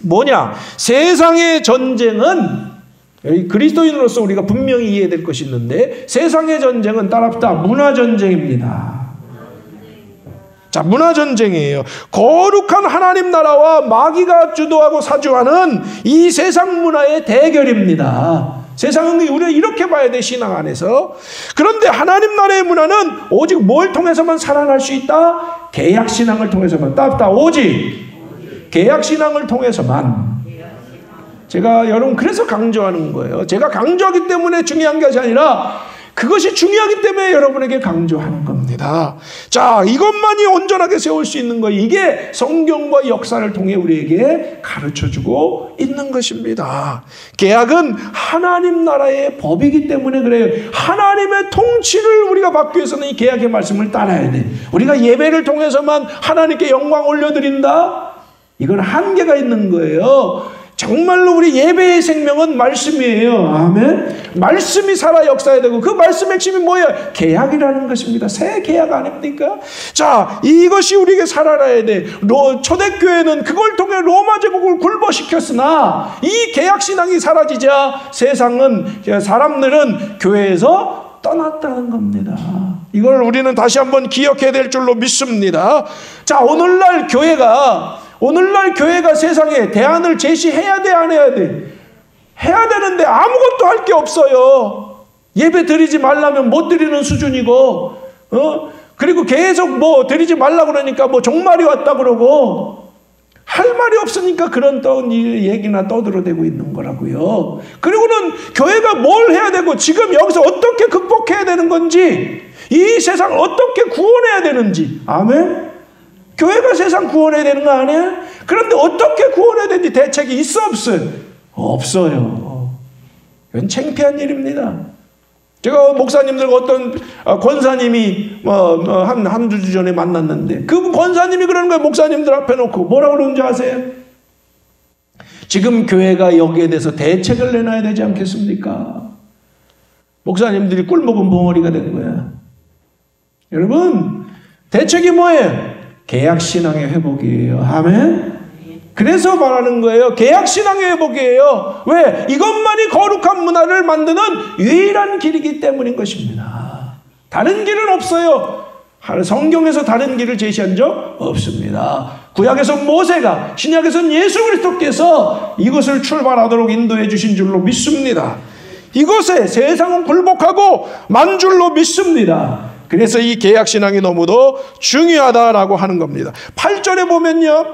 뭐냐? 세상의 전쟁은, 그리스도인으로서 우리가 분명히 이해해야 될 것이 있는데, 세상의 전쟁은 따라합시다. 문화전쟁입니다. 자, 문화전쟁이에요. 거룩한 하나님 나라와 마귀가 주도하고 사주하는 이 세상 문화의 대결입니다. 세상은 우리가 이렇게 봐야 돼, 신앙 안에서. 그런데 하나님 나라의 문화는 오직 뭘 통해서만 살아날 수 있다? 계약신앙을 통해서만. 따라합시다. 오직 계약신앙을 통해서만. 제가 여러분 그래서 강조하는 거예요. 제가 강조하기 때문에 중요한 것이 아니라 그것이 중요하기 때문에 여러분에게 강조하는 겁니다. 자, 이것만이 온전하게 세울 수 있는 거, 이게 성경과 역사를 통해 우리에게 가르쳐주고 있는 것입니다. 계약은 하나님 나라의 법이기 때문에 그래요. 하나님의 통치를 우리가 받기 위해서는 이 계약의 말씀을 따라야 돼. 우리가 예배를 통해서만 하나님께 영광 올려드린다? 이건 한계가 있는 거예요. 정말로 우리 예배의 생명은 말씀이에요. 아멘. 말씀이 살아 역사해야 되고, 그 말씀의 핵심이 뭐예요? 계약이라는 것입니다. 새 계약 아닙니까? 자, 이것이 우리에게 살아나야 돼. 초대교회는 그걸 통해 로마 제국을 굴복시켰으나 이 계약신앙이 사라지자 사람들은 교회에서 떠났다는 겁니다. 이걸 우리는 다시 한번 기억해야 될 줄로 믿습니다. 자, 오늘날 교회가 세상에 대안을 제시해야 돼, 안 해야 돼? 해야 되는데 아무것도 할 게 없어요. 예배 드리지 말라면 못 드리는 수준이고, 그리고 계속 뭐 드리지 말라고 그러니까 뭐 종말이 왔다 그러고, 할 말이 없으니까 그런 얘기나 떠들어대고 있는 거라고요. 그리고는 교회가 뭘 해야 되고, 지금 여기서 어떻게 극복해야 되는 건지, 이 세상을 어떻게 구원해야 되는지. 아멘? 교회가 세상 구원해야 되는 거 아니에요? 그런데 어떻게 구원해야 되는지 대책이 있어, 없어요? 없어요. 이건 창피한 일입니다. 제가 목사님들과 어떤 권사님이 한두 주 전에 만났는데, 그 권사님이 그러는 거예요. 목사님들 앞에 놓고 뭐라고 그러는지 아세요? 지금 교회가 여기에 대해서 대책을 내놔야 되지 않겠습니까? 목사님들이 꿀먹은 벙어리가 된 거야. 여러분, 대책이 뭐예요? 계약신앙의 회복이에요. 아멘? 그래서 말하는 거예요. 계약신앙의 회복이에요. 왜? 이것만이 거룩한 문화를 만드는 유일한 길이기 때문인 것입니다. 다른 길은 없어요. 성경에서 다른 길을 제시한 적 없습니다. 구약에서 모세가, 신약에서는 예수 그리스도께서 이것을 출발하도록 인도해 주신 줄로 믿습니다. 이것에 세상은 굴복하고 만 줄로 믿습니다. 그래서 이 계약신앙이 너무도 중요하다라고 하는 겁니다. 8절에 보면요,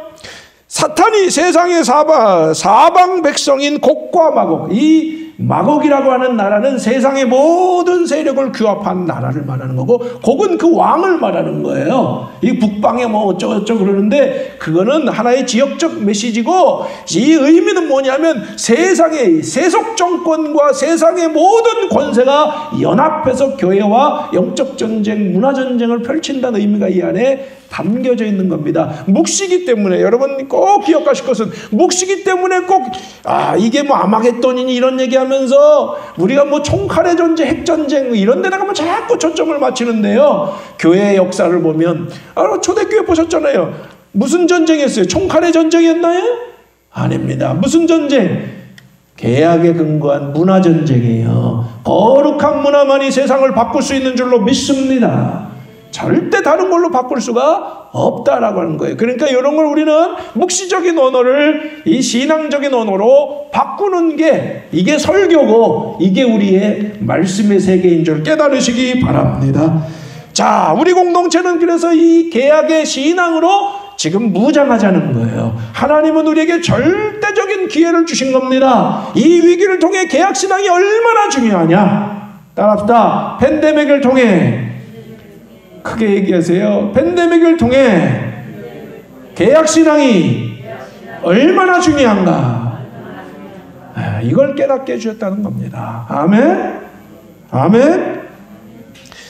사탄이 세상의 사방 백성인 곡과 마곡, 이 마곡이라고 하는 나라는 세상의 모든 세력을 규합한 나라를 말하는 거고, 곡은 그 왕을 말하는 거예요. 이 북방에 뭐 어쩌고저쩌고 그러는데, 그거는 하나의 지역적 메시지고, 이 의미는 뭐냐면 세상의 세속 정권과 세상의 모든 권세가 연합해서 교회와 영적 전쟁, 문화 전쟁을 펼친다는 의미가 이 안에 담겨져 있는 겁니다. 묵시기 때문에, 여러분 꼭 기억하실 것은, 묵시기 때문에 꼭 이게 뭐 아마겟돈이니 이런 얘기하면서 우리가 뭐 총칼의 전쟁, 핵전쟁 이런 데다가 뭐 자꾸 초점을 맞추는데요, 교회의 역사를 보면 초대교회 보셨잖아요. 무슨 전쟁이었어요? 총칼의 전쟁이었나요? 아닙니다. 무슨 전쟁? 계약에 근거한 문화 전쟁이에요. 거룩한 문화만이 세상을 바꿀 수 있는 줄로 믿습니다. 절대 다른 걸로 바꿀 수가 없다라고 하는 거예요. 그러니까 이런 걸 우리는 묵시적인 언어를 이 신앙적인 언어로 바꾸는 게, 이게 설교고 이게 우리의 말씀의 세계인 줄 깨달으시기 바랍니다. 자, 우리 공동체는 그래서 이 계약의 신앙으로 지금 무장하자는 거예요. 하나님은 우리에게 절대적인 기회를 주신 겁니다. 이 위기를 통해 계약신앙이 얼마나 중요하냐. 따라합시다. 팬데믹을 통해, 크게 얘기하세요. 팬데믹을 통해 계약신앙이 얼마나 중요한가, 이걸 깨닫게 해주셨다는 겁니다. 아멘? 아멘?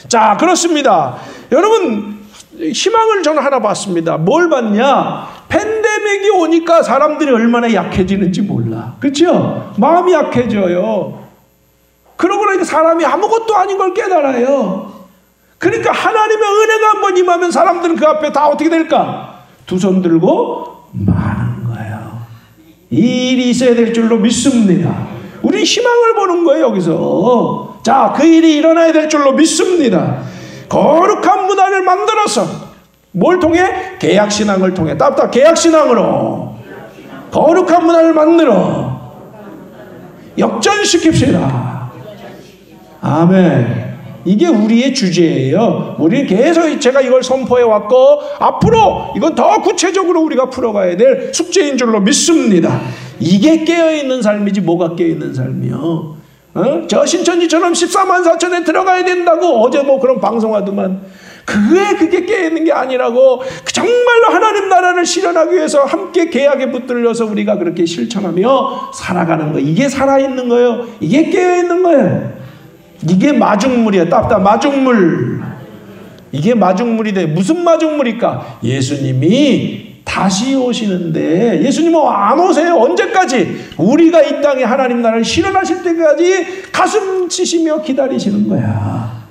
자, 그렇습니다. 여러분, 희망을 저는 하나 봤습니다. 뭘 봤냐? 팬데믹이 오니까 사람들이 얼마나 약해지는지 몰라. 그렇죠? 마음이 약해져요. 그러고 나니까 사람이 아무것도 아닌 걸 깨달아요. 그러니까 하나님의 은혜가 한번 임하면 사람들은 그 앞에 다 어떻게 될까? 두 손 들고 마는 거예요. 이 일이 있어야 될 줄로 믿습니다. 우리 희망을 보는 거예요, 여기서. 자, 그 일이 일어나야 될 줄로 믿습니다. 거룩한 문화를 만들어서 뭘 통해? 계약신앙을 통해. 답답 계약신앙으로 거룩한 문화를 만들어 역전시킵시다. 아멘. 이게 우리의 주제예요. 우리 계속 제가 이걸 선포해 왔고 앞으로 이건 더 구체적으로 우리가 풀어가야 될 숙제인 줄로 믿습니다. 이게 깨어있는 삶이지 뭐가 깨어있는 삶이요. 저 신천지처럼 14만 4천에 들어가야 된다고 어제 뭐 그런 방송하더만 그게 깨어있는 게 아니라고 정말로 하나님 나라를 실현하기 위해서 함께 계약에 붙들려서 우리가 그렇게 실천하며 살아가는 거 이게 살아있는 거예요. 이게 깨어있는 거예요. 이게 마중물이야. 답답 마중물. 이게 마중물이 돼. 무슨 마중물일까? 예수님이 다시 오시는데 예수님은 안 오세요. 언제까지? 우리가 이 땅에 하나님 나라를 실현하실 때까지 가슴 치시며 기다리시는 거야.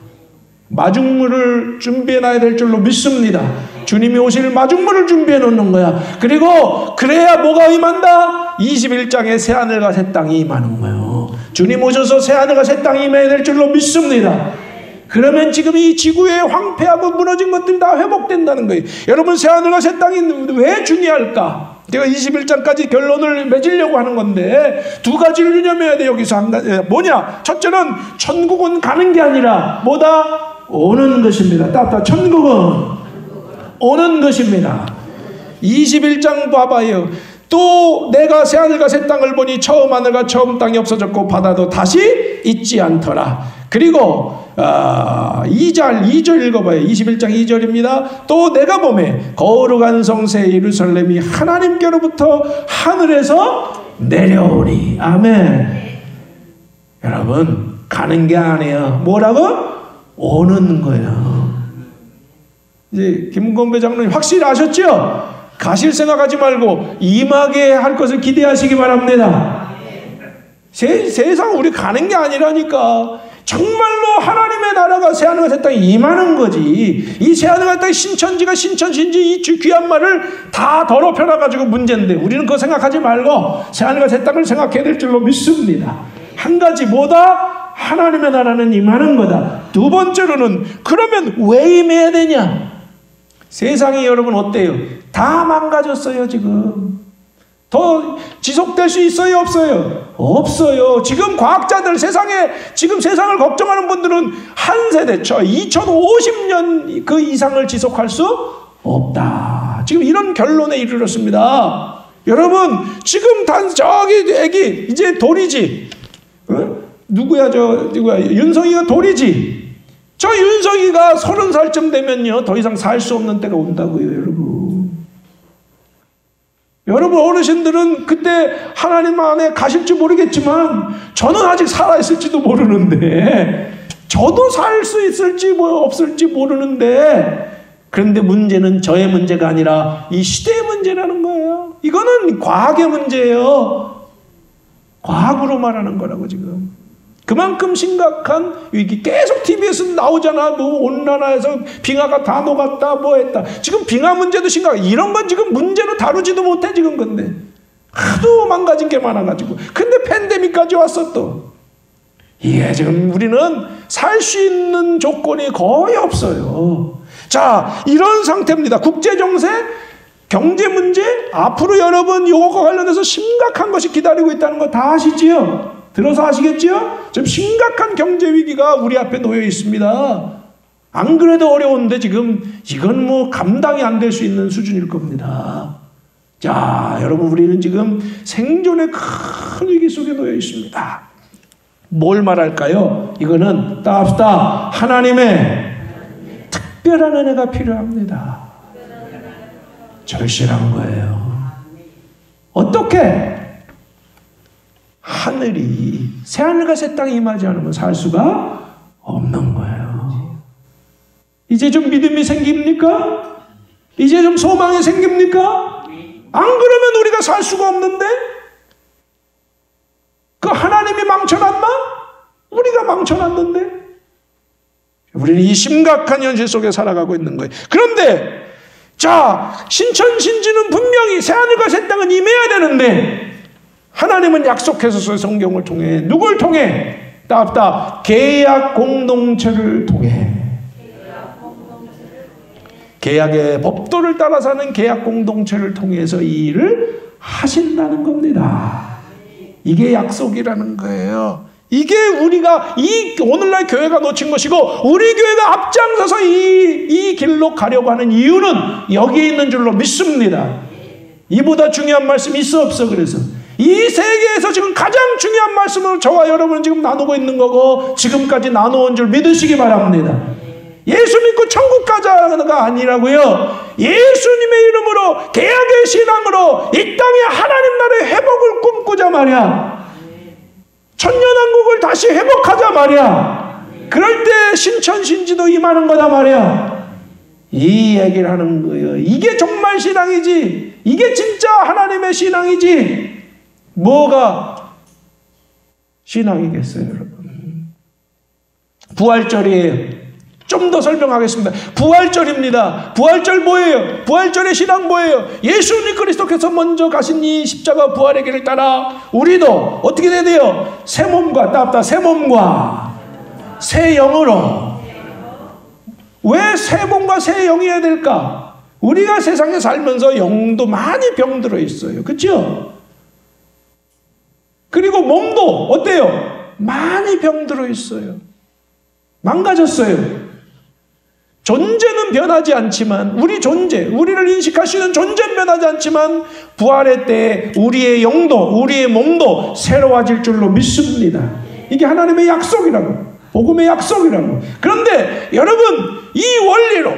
마중물을 준비해 놔야 될 줄로 믿습니다. 주님이 오실 마중물을 준비해 놓는 거야. 그리고 그래야 뭐가 임한다? 21장에 새하늘과 새 땅이 임하는 거예요. 주님 오셔서 새하늘과 새 땅이 임해야 될 줄로 믿습니다. 그러면 지금 이 지구에 황폐하고 무너진 것들이 다 회복된다는 거예요. 여러분 새하늘과 새 땅이 왜 중요할까? 제가 21장까지 결론을 맺으려고 하는 건데 두 가지를 유념해야 돼. 여기서 한 가지 뭐냐? 첫째는 천국은 가는 게 아니라 뭐다? 오는 것입니다. 따뜻한 천국은 오는 것입니다. 21장 봐봐요. 또 내가 새하늘과 새 땅을 보니 처음 하늘과 처음 땅이 없어졌고 바다도 다시 있지 않더라. 그리고 2절 읽어봐요. 21장 2절입니다. 또 내가 보매 거룩한 성새 예루살렘이 하나님께로부터 하늘에서 내려오니. 아멘. 여러분 가는 게 아니에요. 뭐라고? 오는 거예요. 이제 김건배 장로님 확실히 아셨죠? 가실 생각하지 말고 임하게 할 것을 기대하시기 바랍니다. 세상 우리 가는 게 아니라니까. 정말로 하나님의 나라가 새하늘과 새 땅에 임하는 거지. 이 새하늘과 땅 신천지가 신천신지 이 귀한 말을 다 더럽혀놔가지고 문제인데 우리는 그거 생각하지 말고 새하늘과 새 땅을 생각해야 될 줄로 믿습니다. 한 가지 뭐다? 하나님의 나라는 임하는 거다. 두 번째로는 그러면 왜 임해야 되냐? 세상이 여러분 어때요? 다 망가졌어요. 지금 더 지속될 수 있어요? 없어요? 없어요. 지금 과학자들 세상에 지금 세상을 걱정하는 분들은 한 세대 2050년 그 이상을 지속할 수 없다. 지금 이런 결론에 이르렀습니다. 여러분 지금 저기 애기 이제 돌이지. 누구야 윤성이가 돌이지. 저 윤성이가 30살쯤 되면요 더 이상 살 수 없는 때가 온다고요. 여러분 어르신들은 그때 하나님 안에 가실지 모르겠지만 저는 아직 살아있을지도 모르는데 저도 살 수 있을지 없을지 모르는데 그런데 문제는 저의 문제가 아니라 이 시대의 문제라는 거예요. 이거는 과학의 문제예요. 과학으로 말하는 거라고 지금. 그만큼 심각한 위기. 계속 TV에서 나오잖아. 뭐 온난화해서 빙하가 다 녹았다 뭐 했다. 지금 빙하 문제도 심각해. 이런 건 지금 문제로 다루지도 못해 지금. 근데 하도 망가진 게 많아가지고. 근데 팬데믹까지 왔어 또. 이게 지금 우리는 살 수 있는 조건이 거의 없어요. 자, 이런 상태입니다. 국제정세, 경제 문제, 앞으로 여러분 이것과 관련해서 심각한 것이 기다리고 있다는 거 다 아시지요? 들어서 아시겠지요? 지금 심각한 경제 위기가 우리 앞에 놓여 있습니다. 안 그래도 어려운데 지금 이건 뭐 감당이 안 될 수 있는 수준일 겁니다. 자, 여러분 우리는 지금 생존의 큰 위기 속에 놓여 있습니다. 뭘 말할까요? 이거는 따뜻하 하나님의 특별한 은혜가 필요합니다. 절실한 거예요. 어떻게? 하늘이 새하늘과 새 땅이 임하지 않으면 살 수가 없는 거예요. 이제 좀 믿음이 생깁니까? 이제 좀 소망이 생깁니까? 안 그러면 우리가 살 수가 없는데? 그 하나님이 망쳐놨나? 우리가 망쳐놨는데? 우리는 이 심각한 현실 속에 살아가고 있는 거예요. 그런데 자, 신천신지는 분명히 새하늘과 새 땅은 임해야 되는데 하나님은 약속해서 성경을 통해 누굴 통해? 답답 계약 공동체를 통해 계약의 법도를 따라 사는 계약 공동체를 통해서 이 일을 하신다는 겁니다. 이게 약속이라는 거예요. 이게 우리가 오늘날 교회가 놓친 것이고 우리 교회가 앞장서서 이 길로 가려고 하는 이유는 여기에 있는 줄로 믿습니다. 이보다 중요한 말씀이 있어 없어? 그래서 이 세계에서 지금 가장 중요한 말씀을 저와 여러분은 지금 나누고 있는 거고 지금까지 나누어온 줄 믿으시기 바랍니다. 예수 믿고 천국 가자가 아니라고요. 예수님의 이름으로 계약의 신앙으로 이 땅에 하나님 나라의 회복을 꿈꾸자 말이야. 천년왕국을 다시 회복하자 말이야. 그럴 때 신천신지도 임하는 거다 말이야. 이 얘기를 하는 거예요. 이게 정말 신앙이지. 이게 진짜 하나님의 신앙이지. 뭐가 신앙이겠어요, 여러분? 부활절이에요. 좀 더 설명하겠습니다. 부활절입니다. 부활절 뭐예요? 부활절의 신앙 뭐예요? 예수님 그리스도께서 먼저 가신 이 십자가 부활의 길을 따라 우리도 어떻게 돼야 돼요? 새 몸과 새 몸과 새 영으로. 왜 새 몸과 새 영이어야 될까? 우리가 세상에 살면서 영도 많이 병들어 있어요. 그렇죠? 그리고 몸도 어때요? 많이 병들어 있어요. 망가졌어요. 존재는 변하지 않지만 우리 존재, 우리를 인식할 수 있는 존재는 변하지 않지만 부활의 때에 우리의 영도, 우리의 몸도 새로워질 줄로 믿습니다. 이게 하나님의 약속이라고, 복음의 약속이라고. 그런데 여러분 이 원리로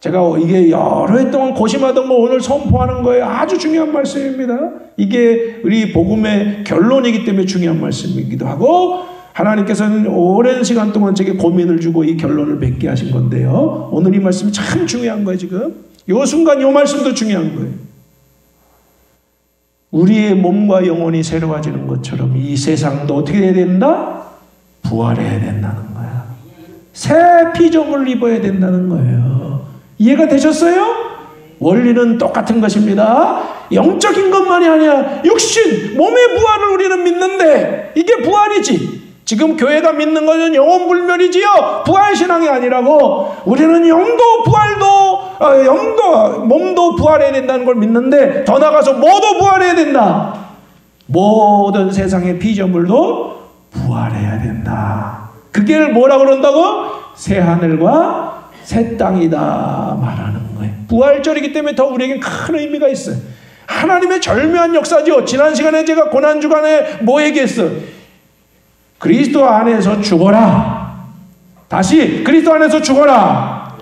제가 이게 여러 해 동안 고심하던 거 오늘 선포하는 거예요. 아주 중요한 말씀입니다. 이게 우리 복음의 결론이기 때문에 중요한 말씀이기도 하고 하나님께서는 오랜 시간 동안 제게 고민을 주고 이 결론을 맺게 하신 건데요. 오늘 이 말씀이 참 중요한 거예요. 지금 이 순간 이 말씀도 중요한 거예요. 우리의 몸과 영혼이 새로워지는 것처럼 이 세상도 어떻게 해야 된다? 부활해야 된다는 거야. 새 피조물을 입어야 된다는 거예요. 이해가 되셨어요? 원리는 똑같은 것입니다. 영적인 것만이 아니라 육신, 몸의 부활을 우리는 믿는데 이게 부활이지. 지금 교회가 믿는 것은 영혼불멸이지요. 부활신앙이 아니라고. 우리는 영도 부활도 몸도 부활해야 된다는 걸 믿는데 더 나아가서 뭐도 부활해야 된다. 모든 세상의 피조물도 부활해야 된다. 그게 뭐라고 그런다고? 새하늘과 새 땅이다 말하는 거예요. 부활절이기 때문에 더 우리에게 큰 의미가 있어요. 하나님의 절묘한 역사죠. 지난 시간에 제가 고난주간에 뭐 얘기했어요? 그리스도 안에서 죽어라. 다시 그리스도 안에서 죽어라.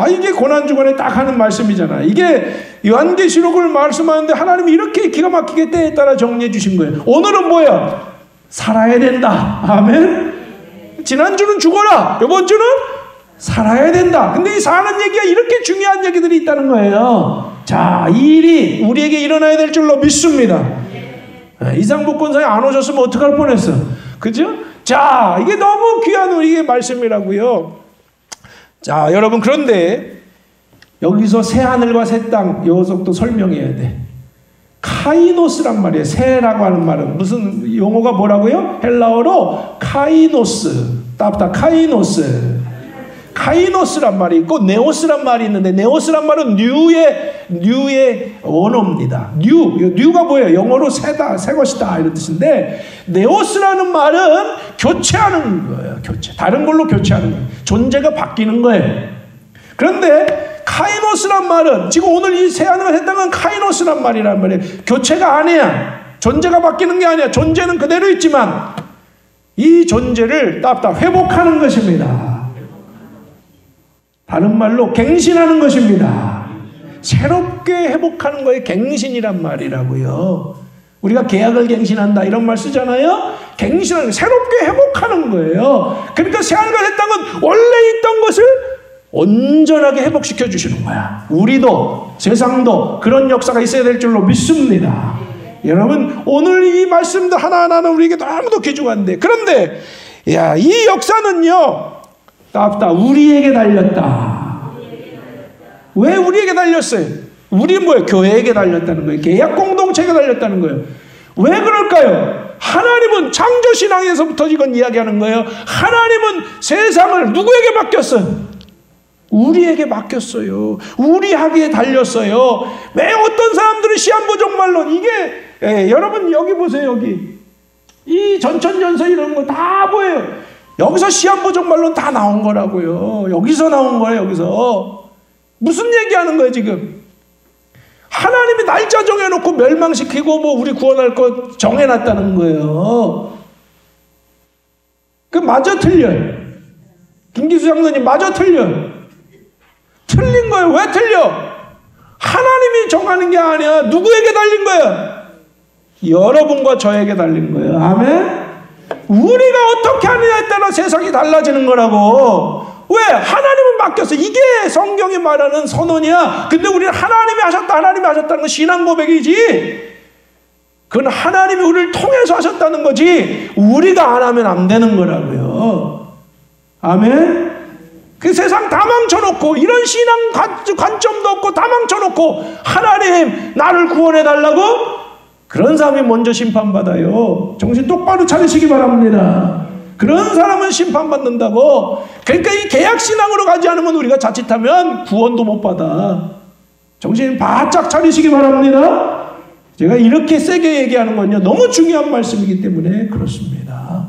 이게 고난주간에 딱 하는 말씀이잖아. 이게 요한계시록을 말씀하는데 하나님이 이렇게 기가 막히게 때에 따라 정리해 주신 거예요. 오늘은 뭐야? 살아야 된다. 아멘. 지난주는 죽어라. 이번 주는 살아야 된다. 근데 이 사는 얘기가 이렇게 중요한 얘기들이 있다는 거예요. 자, 이 일이 우리에게 일어나야 될 줄로 믿습니다. 이상복 권사님 안 오셨으면 어떡할 뻔했어. 그죠? 자, 이게 너무 귀한 우리의 말씀이라고요. 자, 여러분, 그런데 여기서 새 하늘과 새 땅 요속도 설명해야 돼. 카이노스란 말이에요. 새라고 하는 말은 무슨 용어가 뭐라고요? 헬라어로 카이노스. 카이노스란 말이 있고 네오스란 말이 있는데 네오스란 말은 뉴의 원어입니다. 뉴가 뭐예요? 영어로 새다, 새 것이다 이런 뜻인데 네오스라는 말은 교체하는 거예요. 교체. 다른 걸로 교체하는 거예요. 존재가 바뀌는 거예요. 그런데 카이노스란 말은 지금 오늘 이 새하늘과 새 땅은 카이노스란 말이란 말이에요. 교체가 아니야. 존재가 바뀌는 게 아니야. 존재는 그대로 있지만 이 존재를 회복하는 것입니다. 다른 말로 갱신하는 것입니다. 새롭게 회복하는 거에 갱신이란 말이라고요. 우리가 계약을 갱신한다 이런 말 쓰잖아요. 갱신하는, 새롭게 회복하는 거예요. 그러니까 새하늘과 새 땅은 원래 있던 것을 온전하게 회복시켜 주시는 거야. 우리도 세상도 그런 역사가 있어야 될 줄로 믿습니다. 여러분, 오늘 이 말씀들 하나하나는 우리에게 너무도 귀중한데, 그런데 야, 이 역사는요, 답다 우리에게 달렸다. 왜 우리에게 달렸어요? 우리 뭐예요? 교회에게 달렸다는 거예요. 계약 공동체에게 달렸다는 거예요. 왜 그럴까요? 하나님은 창조신앙에서부터 이건 이야기하는 거예요. 하나님은 세상을 누구에게 맡겼어요? 우리에게 맡겼어요. 우리에게 달렸어요. 왜 어떤 사람들은 시한부정말론, 이게 여러분 여기 보세요. 여기 이 전천전서 이런 거 다 보여요. 여기서 시한부정말론 다 나온 거라고요. 여기서 나온 거예요. 여기서 무슨 얘기하는 거예요 지금? 하나님이 날짜 정해놓고 멸망시키고 뭐 우리 구원할 거 정해놨다는 거예요. 그 마저 틀려요. 김기수 장로님 마저 틀려요. 틀린 거예요. 왜 틀려? 하나님이 정하는 게 아니야. 누구에게 달린 거예요? 여러분과 저에게 달린 거예요. 아멘? 우리가 어떻게 하느냐에 따라 세상이 달라지는 거라고. 왜? 하나님은 맡겼어. 이게 성경이 말하는 선언이야. 근데 우리는 하나님이 하셨다, 하나님이 하셨다는 건 신앙 고백이지. 그건 하나님이 우리를 통해서 하셨다는 거지, 우리가 안 하면 안 되는 거라고요. 아멘? 그 세상 다 망쳐놓고, 이런 신앙 관점도 없고 다 망쳐놓고 하나님 나를 구원해달라고? 그런 사람이 먼저 심판받아요. 정신 똑바로 차리시기 바랍니다. 그런 사람은 심판받는다고. 그러니까 이 계약신앙으로 가지 않으면 우리가 자칫하면 구원도 못 받아. 정신 바짝 차리시기 바랍니다. 제가 이렇게 세게 얘기하는 건요, 너무 중요한 말씀이기 때문에 그렇습니다.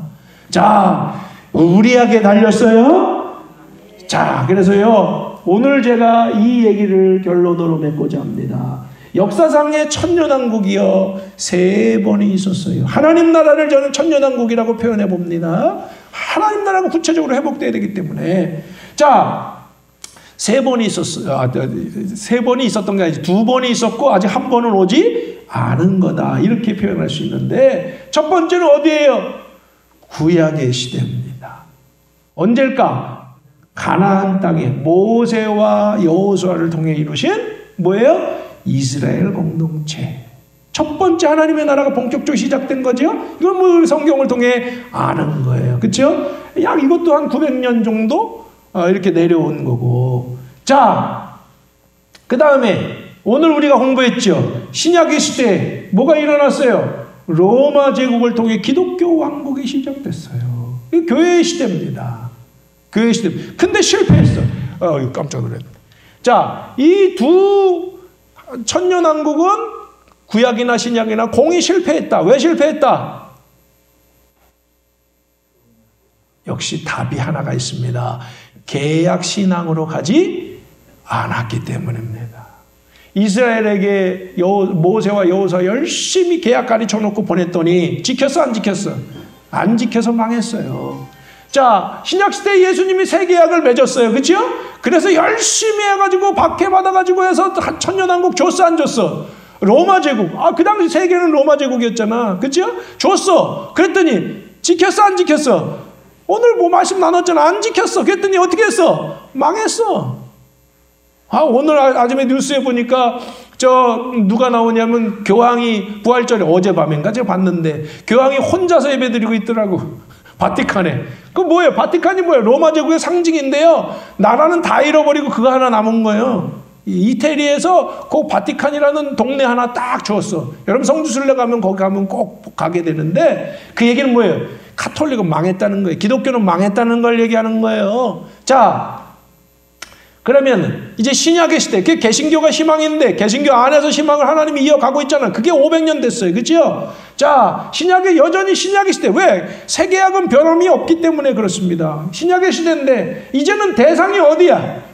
자, 우리에게 달렸어요. 자, 그래서요, 오늘 제가 이 얘기를 결론으로 맺고자 합니다. 역사상의 천년왕국이요 3번이 있었어요. 하나님 나라를 저는 천년왕국이라고 표현해 봅니다. 하나님 나라가 구체적으로 회복돼야 되기 때문에. 자, 3번이 있었어요. 3번이 있었던 게 아니지 2번이 있었고 아직 한 번은 오지 않은 거다, 이렇게 표현할 수 있는데, 첫 번째는 어디예요? 구약의 시대입니다. 언제일까? 가나안 땅에 모세와 여호수아를 통해 이루신 뭐예요? 이스라엘 공동체. 첫 번째 하나님의 나라가 본격적으로 시작된 거죠. 이건 뭐 성경을 통해 아는 거예요. 그렇죠? 약 이것도 한 900년 정도 이렇게 내려온 거고. 자, 그 다음에 오늘 우리가 공부했죠. 신약의 시대에 뭐가 일어났어요? 로마 제국을 통해 기독교 왕국이 시작됐어요. 이 교회의 시대입니다. 교회의 시대. 근데 실패했어. 깜짝 놀랐네. 자, 이 두 천년왕국은 구약이나 신약이나 공이 실패했다. 왜 실패했다? 역시 답이 하나가 있습니다. 계약신앙으로 가지 않았기 때문입니다. 이스라엘에게 모세와 여호수아 열심히 계약 가르쳐놓고 보냈더니 지켰어, 안 지켰어? 안 지켜서 망했어요. 자, 신약시대에 예수님이 새 계약을 맺었어요. 그렇죠? 그래서 열심히 해가지고 박해받아가지고 해서 천년왕국 줬어, 안 줬어? 로마 제국. 그 당시 세계는 로마 제국이었잖아. 그렇죠? 줬어. 그랬더니 지켰어, 안 지켰어? 오늘 뭐 말씀 나눴잖아. 안 지켰어. 그랬더니 어떻게 했어? 망했어. 오늘 아침에 뉴스에 보니까 누가 나오냐면 교황이 부활절에 어젯밤인가 제가 봤는데 교황이 혼자서 예배드리고 있더라고. 바티칸에. 그 뭐예요? 바티칸이 뭐예요? 로마 제국의 상징인데요. 나라는 다 잃어버리고 그거 하나 남은 거예요. 이태리에서 그 바티칸이라는 동네 하나 딱 주었어. 여러분 성지순례 가면 거기 가면 꼭 가게 되는데, 그 얘기는 뭐예요? 카톨릭은 망했다는 거예요. 기독교는 망했다는 걸 얘기하는 거예요. 자, 그러면 이제 신약의 시대, 그게 개신교가 희망인데 개신교 안에서 희망을 하나님이 이어가고 있잖아. 그게 500년 됐어요. 그렇죠? 자, 신약의 여전히 신약의 시대. 왜? 새 계약은 변함이 없기 때문에 그렇습니다. 신약의 시대인데 이제는 대상이 어디야?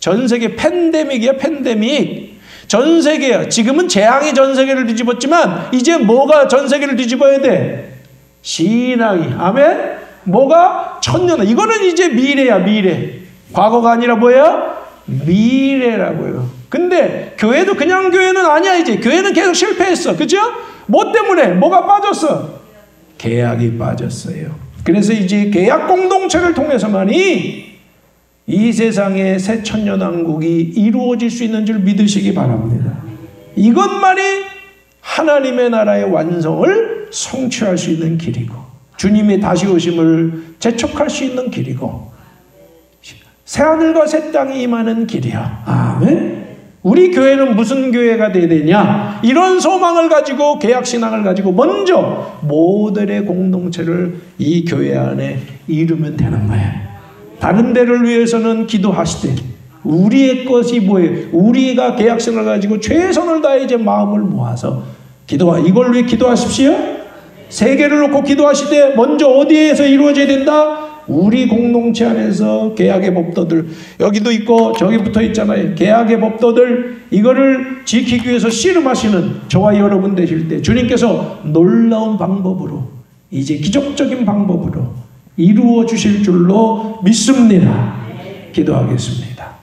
전 세계 팬데믹이야, 팬데믹. 전 세계야. 지금은 재앙이 전 세계를 뒤집었지만 이제 뭐가 전 세계를 뒤집어야 돼? 신앙이. 아멘? 뭐가? 천년. 이거는 이제 미래야, 미래. 과거가 아니라 뭐야? 미래라고요. 근데 교회도 그냥 교회는 아니야. 이제 교회는 계속 실패했어. 그죠? 뭐 때문에? 뭐가 빠졌어? 계약이 빠졌어요. 그래서 이제 계약 공동체를 통해서만이 이 세상의 새 천년왕국이 이루어질 수 있는 줄 믿으시기 바랍니다. 이것만이 하나님의 나라의 완성을 성취할 수 있는 길이고 주님의 다시 오심을 재촉할 수 있는 길이고 새하늘과 새 땅이 임하는 길이야. 아멘. 우리 교회는 무슨 교회가 돼야 되냐? 이런 소망을 가지고 계약신앙을 가지고 먼저 모델의 공동체를 이 교회 안에 이루면 되는 거예요. 다른 데를 위해서는 기도하시되 우리의 것이 뭐예요? 우리가 계약신앙을 가지고 최선을 다해 이제 마음을 모아서 이걸 위해 기도하십시오. 세계를 놓고 기도하시되 먼저 어디에서 이루어져야 된다? 우리 공동체 안에서 계약의 법도들 여기도 있고 저기 붙어 있잖아요. 계약의 법도들 이거를 지키기 위해서 씨름하시는 저와 여러분 되실 때 주님께서 놀라운 방법으로 이제 기적적인 방법으로 이루어 주실 줄로 믿습니다. 기도하겠습니다.